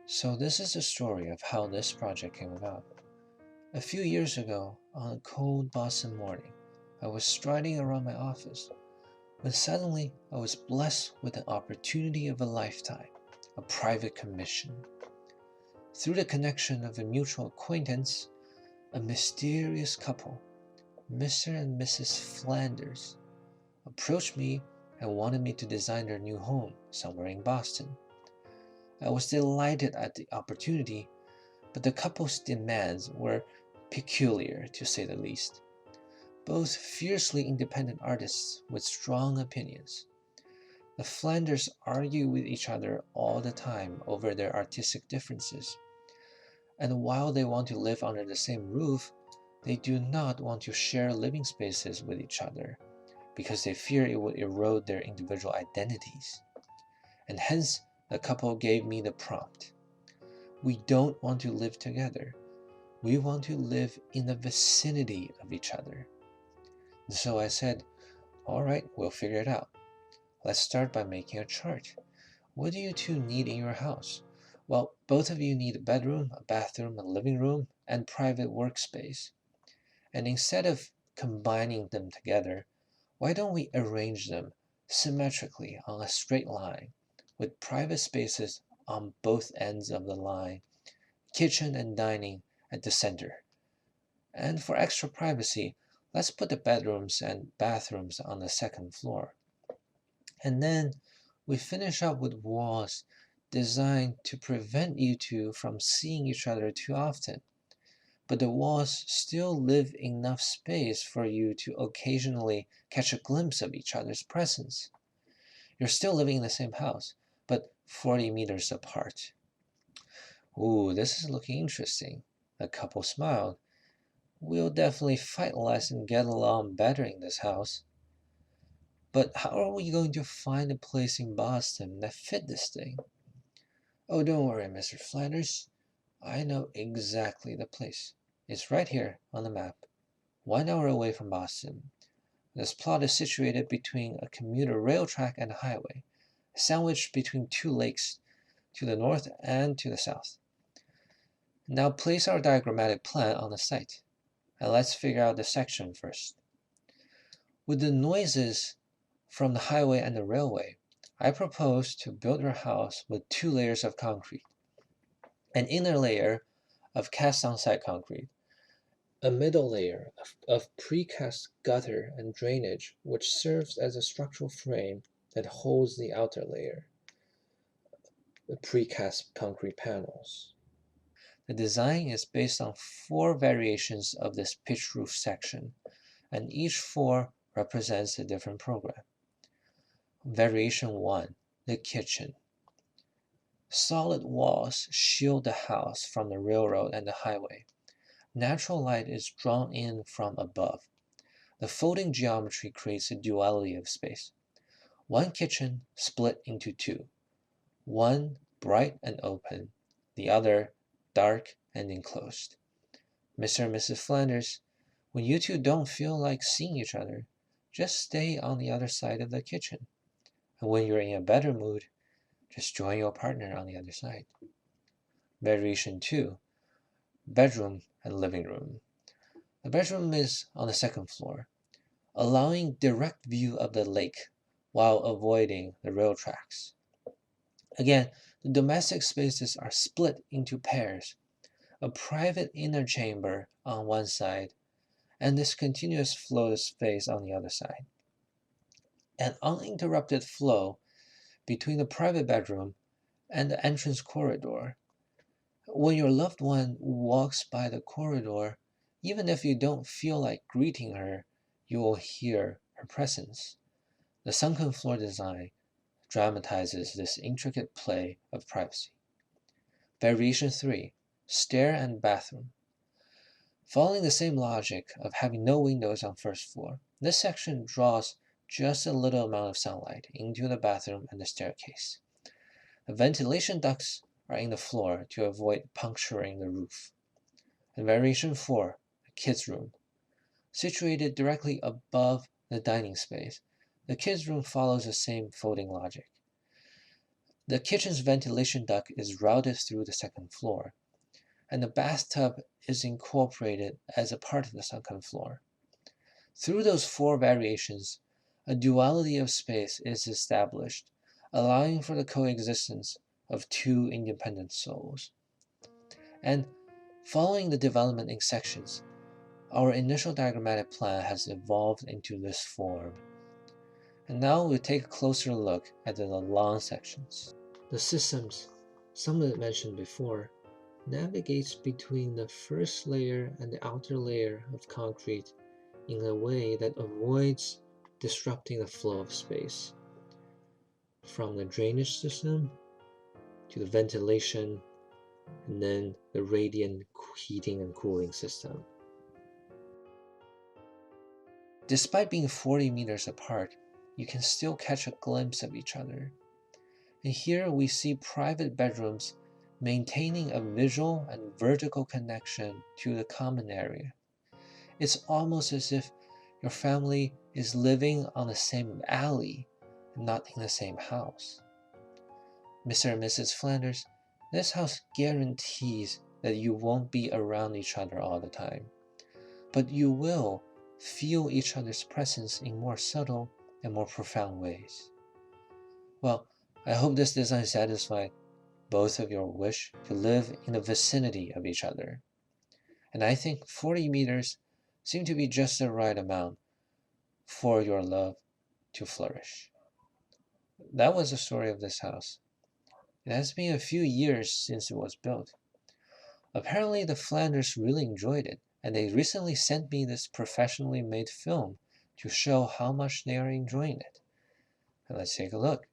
So this is the story of how this project came about. A few years ago, on a cold Boston morning, I was striding around my office when suddenly I was blessed with an opportunity of a lifetime, a private commission. Through the connection of a mutual acquaintance, a mysterious couple, Mr. and Mrs. Flanders, approached me and wanted me to design their new home somewhere in Boston. I was delighted at the opportunity, but the couple's demands were peculiar, to say the least. Both fiercely independent artists with strong opinions. The Flanders argue with each other all the time over their artistic differences, and while they want to live under the same roof, they do not want to share living spaces with each other because they fear it would erode their individual identities. And hence, the couple gave me the prompt. We don't want to live together. We want to live in the vicinity of each other. And so I said, all right, we'll figure it out. Let's start by making a chart. What do you two need in your house? Well, both of you need a bedroom, a bathroom, a living room, and private workspace. And instead of combining them together, why don't we arrange them symmetrically on a straight line with private spaces on both ends of the line, kitchen and dining at the center. And for extra privacy, let's put the bedrooms and bathrooms on the second floor. And then we finish up with walls designed to prevent you two from seeing each other too often. But the walls still leave enough space for you to occasionally catch a glimpse of each other's presence. You're still living in the same house, but 40 meters apart. Ooh, this is looking interesting. The couple smiled. We'll definitely fight less and get along better in this house. But how are we going to find a place in Boston that fit this thing? Oh, don't worry, Mr. Flanders. I know exactly the place. It's right here on the map, 1 hour away from Boston. This plot is situated between a commuter rail track and a highway, sandwiched between two lakes to the north and to the south. Now place our diagrammatic plan on the site, and let's figure out the section first. With the noises from the highway and the railway, I propose to build our house with 2 layers of concrete, an inner layer of cast on-site concrete, a middle layer of precast gutter and drainage which serves as a structural frame that holds the outer layer, the precast concrete panels. The design is based on 4 variations of this pitch roof section, and each 4 represents a different program. Variation 1, the kitchen. Solid walls shield the house from the railroad and the highway. Natural light is drawn in from above. The folding geometry creates a duality of space. One kitchen split into 2, one bright and open, the other dark and enclosed. Mr. and Mrs. Flanders, when you two don't feel like seeing each other, just stay on the other side of the kitchen. And when you're in a better mood, just join your partner on the other side. Variation 2, bedroom and living room. The bedroom is on the second floor, allowing direct view of the lake while avoiding the rail tracks. Again, the domestic spaces are split into pairs, a private inner chamber on one side, and this continuous flow space on the other side. An uninterrupted flow between the private bedroom and the entrance corridor. When your loved one walks by the corridor, even if you don't feel like greeting her, you will hear her presence. The sunken floor design dramatizes this intricate play of privacy. Variation 3, stair and bathroom. Following the same logic of having no windows on first floor, this section draws just a little amount of sunlight into the bathroom and the staircase. The ventilation ducts are in the floor to avoid puncturing the roof. And variation 4, the kids' room. Situated directly above the dining space, the kids' room follows the same folding logic. The kitchen's ventilation duct is routed through the second floor, and the bathtub is incorporated as a part of the second floor. Through those four variations, a duality of space is established, allowing for the coexistence of two independent souls. And following the development in sections, our initial diagrammatic plan has evolved into this form. And now we'll take a closer look at the long sections. The systems, some of it mentioned before, navigates between the first layer and the outer layer of concrete in a way that avoids disrupting the flow of space. From the drainage system to the ventilation, and then the radiant heating and cooling system. Despite being 40 meters apart, you can still catch a glimpse of each other. And here we see private bedrooms maintaining a visual and vertical connection to the common area. It's almost as if your family is living on the same alley, not in the same house. Mr. and Mrs. Flanders, this house guarantees that you won't be around each other all the time, but you will feel each other's presence in more subtle and more profound ways. Well, I hope this design satisfied both of your wish to live in the vicinity of each other. And I think 40 meters seem to be just the right amount for your love to flourish. That was the story of this house. It has been a few years since it was built. Apparently the Flanders really enjoyed it, and they recently sent me this professionally made film to show how much they are enjoying it. And let's take a look.